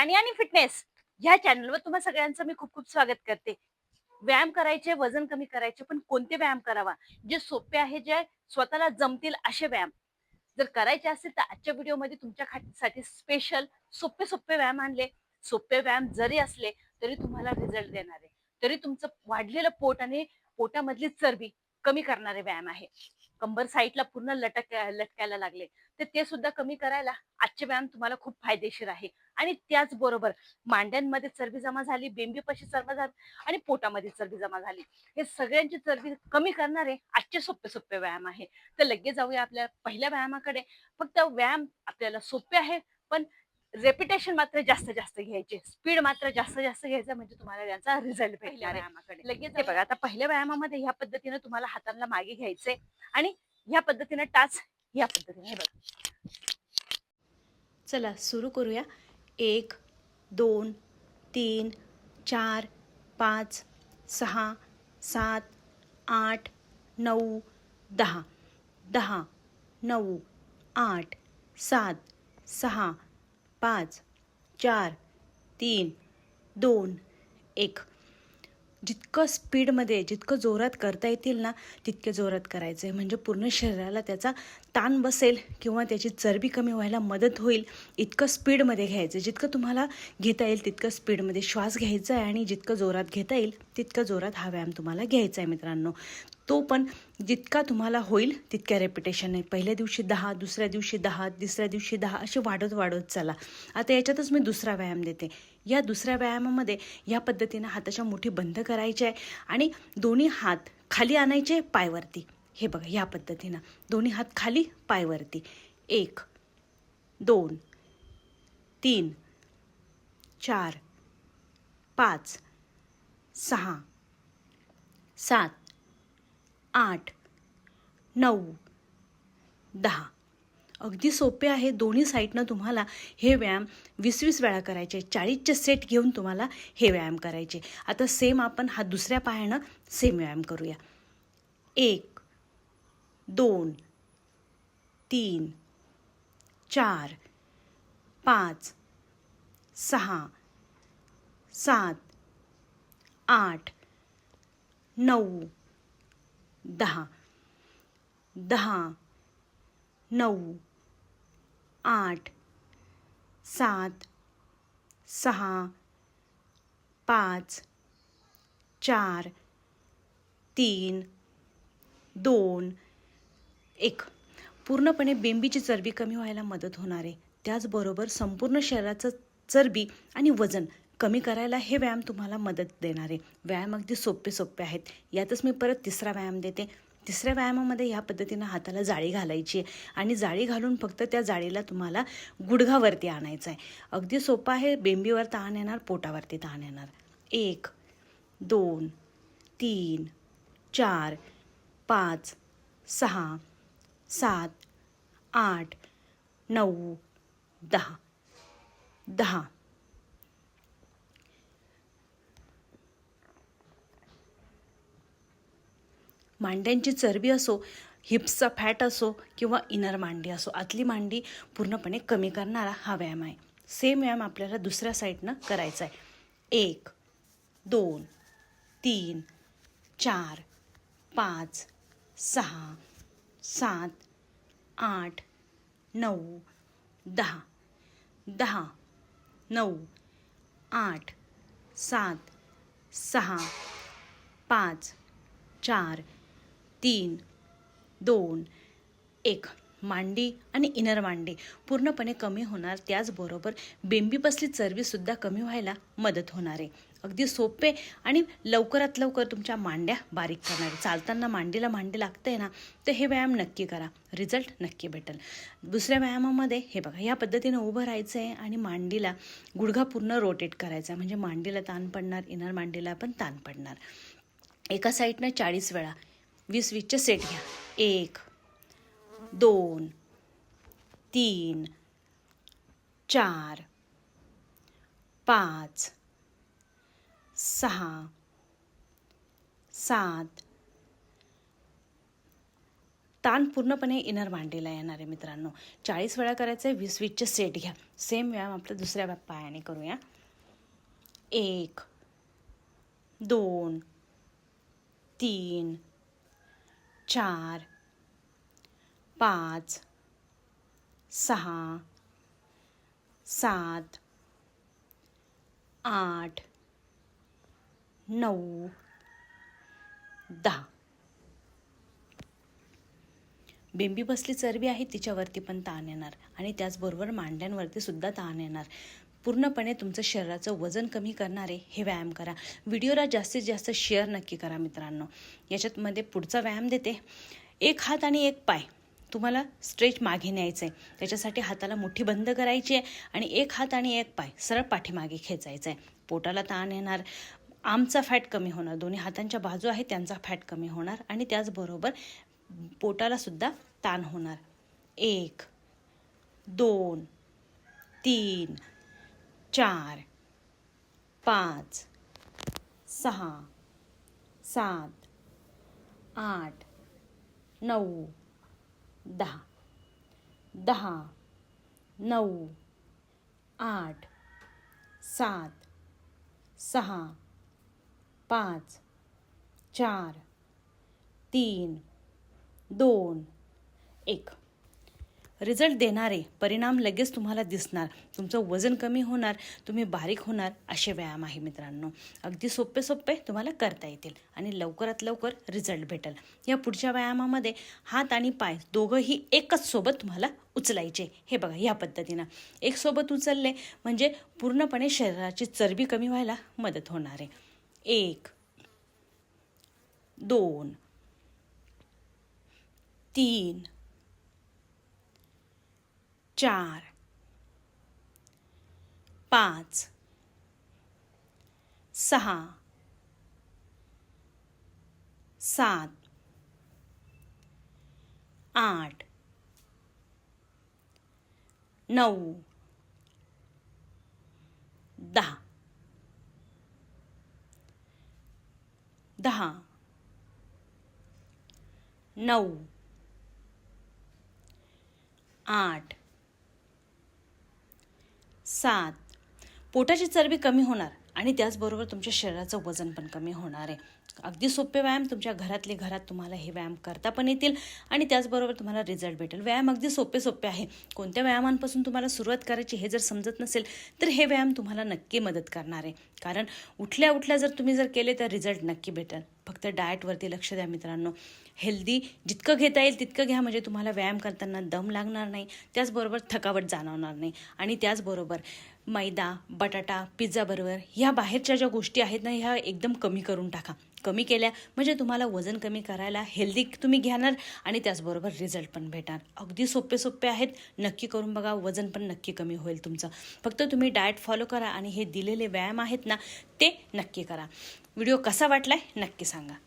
राणी आणि फिटनेस ह्या चॅनलवर तुम्हा सगळ्यांचं मी खूप खूप स्वागत करते. व्यायाम करायचे, वजन कमी करायचे, पण कोणते व्यायाम करावा जे सोपे आहे, जे स्वतःला जमतील असे व्यायाम जर करायचे असतील तर आजच्या व्हिडिओमध्ये तुमच्यासाठी स्पेशल सोपे सोपे व्यायाम आणले. सोपे व्यायाम जरी असले तरी तुम्हाला रिझल्ट देणारे, तरी तुमचं वाढलेलं पोट आणि पोटामधली चरबी कमी करणारे व्यायाम आहे. कंबर साईडला पूर्ण लटकायला लागले तर ते सुद्धा कमी करायला आजचे व्यायाम तुम्हाला खूप फायदेशीर आहे. आणि त्याचबरोबर मांड्यांमध्ये चरबी जमा झाली, बेंबीपाशी चरबी झाली आणि पोटामध्ये चरबी जमा झाली, हे सगळ्यांची चरबी कमी करणारे आजचे सोपे सोपे व्यायाम आहे. तर लगेच जाऊया आपल्या पहिल्या व्यायामाकडे. फक्त व्यायाम आपल्याला सोपे आहे, पण रेपिटेशन मात्र जास्त जास्त घ्यायचे, स्पीड मात्र जास्त जास्त घ्यायचं, म्हणजे तुम्हाला त्यांचा रिझल्ट भेटणार आहे. व्यायामाकडे लगेच हे बघा, आता पहिल्या व्यायामामध्ये ह्या पद्धतीने तुम्हाला हातांना मागे घ्यायचे आणि ह्या पद्धतीने टाच ह्या पद्धतीने हे बघा. चला सुरू करूया. 1 2 3 4 5 6 7 8 9 10 10 9 8 7 6 5 4 3 2 1. जितकं स्पीडमध्ये, जितकं जोरात करता येतील ना, तितके जोरात करायचं आहे. म्हणजे पूर्ण शरीराला त्याचा ताण बसेल किंवा त्याची चरबी कमी व्हायला मदत होईल इतकं स्पीडमध्ये घ्यायचं. जितकं तुम्हाला घेता येईल तितकं स्पीडमध्ये श्वास घ्यायचा आहे आणि जितकं जोरात घेता येईल तितकं जोरात हा व्यायाम तुम्हाला घ्यायचा आहे मित्रांनो. तो पण जितका तुम्हाला होईल तितक्या रेपिटेशन आहे. पहिल्या दिवशी 10, दुसऱ्या दिवशी 10, तिसऱ्या दिवशी 10 असे वाढत वाढत चला. आता याच्यातच मी दुसरा व्यायाम देते. या दुसऱ्या व्यायामामध्ये या पद्धतीनं हाताच्या मुठी बंद करायच्या आहे आणि दोन्ही हात खाली आणायचे पायवरती. हे बघा, या पद्धतीनं दोन्ही हात खाली पायवरती. 1 2 3 4 5 6 7 8 9 10. अगदी सोपे आहे. दोन्ही साईडनं तुम्हाला हे व्यायाम 20-20 वेळा करायचे. 40चे सेट घेऊन तुम्हाला हे व्यायाम करायचे. आता सेम आपण हा दुसऱ्या पायानं सेम व्यायाम करूया. 1 2 3 4 5 6 7 8 9 10 10 9 8 7 6 5 4 3 2 1. पूर्णपणे बेंबीची चरबी कमी व्हायला मदत होणार आहे. त्याचबरोबर संपूर्ण शरीराचं चरबी आणि वजन कमी करायला हे व्यायाम तुम्हाला मदत देणार आहे. व्यायाम अगदी सोपे सोपे आहेत. यातच मी परत तिसरा व्यायाम देते. तिसऱ्या व्यायामामध्ये ह्या पद्धतीनं हाताला जाळी घालायची आणि जाळी घालून फक्त त्या जाळीला तुम्हाला गुडघावरती आणायचं आहे. अगदी सोपं आहे. बेंबीवर ताण येणार, पोटावरती ताण येणार. 1 2 3 4 5 6 7 8 9 10 10. मांड्यांची चरबी असो, हिप्सचा फॅट असो किंवा इनर मांडी असो, आतली मांडी पूर्णपणे कमी करणारा हा व्यायाम आहे. सेम व्यायाम आपल्याला दुसऱ्या साईडनं करायचा आहे. 1 2 3 4 5 6 7 8 9 10 10 9 8 7 6 5 4 3 2 1. मांडी आणि इनर मांडी पूर्णपणे कमी होणार. त्याचबरोबर बेंबीपासली चरबीसुद्धा कमी व्हायला मदत होणार आहे. अगदी सोपे आणि लवकरात लवकर तुमच्या मांड्या बारीक करणारे. चालताना मांडीला मांडी लागते ना, तर हे व्यायाम नक्की करा, रिझल्ट नक्की भेटेल. दुसऱ्या व्यायामामध्ये हे बघा, या पद्धतीनं उभं राहायचं आहे आणि मांडीला गुडघा पूर्ण रोटेट करायचा, म्हणजे मांडीला ताण पडणार, इनर मांडीला पण ताण पडणार. एका साईडनं 40 वेळा 20-20चे सेट घ्या. 1 2 3 4 5 6 7 ताण पूर्णपणे इनर मांडीला येणार आहे मित्रांनो. 40 वेळा करायचं आहे. 20-20चे सेट घ्या. सेम व्यायाम आपल्या दुसऱ्या पायाने करूया. 1 2 3 4 5 6 7 8 9 10. बेंबी बसली चरबी आहे तिच्यावरती पण ताण येणार आणि त्याचबरोबर मांड्यांवरती सुद्धा ताण येणार. पूर्णपणे तुमचं शरीराचं वजन कमी करणारे हे व्यायाम करा. व्हिडिओला जास्तीत जास्त शेअर नक्की करा मित्रांनो. याच्यातमध्ये पुढचा व्यायाम देते. एक हात आणि एक पाय तुम्हाला स्ट्रेच मागे न्यायचं आहे. त्याच्यासाठी हाताला मुठी बंद करायची आहे आणि एक हात आणि एक पाय सरळ पाठीमागे खेचायचं आहे. पोटाला ताण येणार, आर्मचा फॅट कमी होणार, दोन्ही हातांच्या बाजू आहेत त्यांचा फॅट कमी होणार आणि त्याचबरोबर पोटाला सुद्धा ताण होणार. 1 2 3 4 5 6 7 8 9 10 10 9 8 7 6 5 4 3 2 1. रिझल्ट देणारे परिणाम लगेच तुम्हाला दिसणार. तुमचं वजन कमी होणार, तुम्ही बारीक होणार असे व्यायाम आहे मित्रांनो. अगदी सोपे सोपे तुम्हाला करता येतील आणि लवकरात लवकर रिझल्ट भेटेल. या पुढच्या व्यायामामध्ये हात आणि पाय दोघंही एकच सोबत तुम्हाला उचलायचे. हे बघा ह्या पद्धतीनं एक सोबत उचलले म्हणजे पूर्णपणे शरीराची चरबी कमी व्हायला मदत होणार आहे. 1 2 3 4 5 6 7 8 9 10 10 9 8 7. पोटाची चरबी कमी होणार आणि त्याचबरोबर तुमच्या शरीराचं वजन पण कमी होणार आहे. अगदी सोपे व्यायाम तुमच्या घरात तुम्हाला हे व्यायाम करता पण येतील आणि त्याचबरोबर तुम्हाला रिझल्ट भेटेल. व्यायाम अगदी सोपे आहे. कोणत्या व्यायामांपासून तुम्हाला सुरुवात करायची हे जर समजत नसेल तर हे व्यायाम तुम्हाला नक्की मदत करणार आहे. कारण उठल्या जर तुम्ही केले तर रिझल्ट नक्की भेटेल. फक्त डाएटवरती लक्ष द्या मित्रांनो. हेल्दी जितकं घेता येईल तितकं घ्या म्हणजे तुम्हाला व्यायाम करताना दम लागणार नाही, त्याचबरोबर थकावट जाणवणार नाही आणि त्याचबरोबर मैदा, बटाटा, पिझ्झा बर्गर ह्या बाहेरच्या ज्या गोष्टी आहेत ना ह्या एकदम कमी करून टाका. कमी केल्या म्हणजे तुम्हाला वजन कमी करायला हेल्दी तुम्ही घेणार आणि त्याचबरोबर रिझल्ट पण भेटणार. अगदी सोपे आहेत. नक्की करून बघा. वजन पण नक्की कमी होईल तुमचं. फक्त तुम्ही डाएट फॉलो करा आणि हे दिलेले व्यायाम आहेत ना ते नक्की करा. व्हिडिओ कसा वाटलाय नक्की सांगा.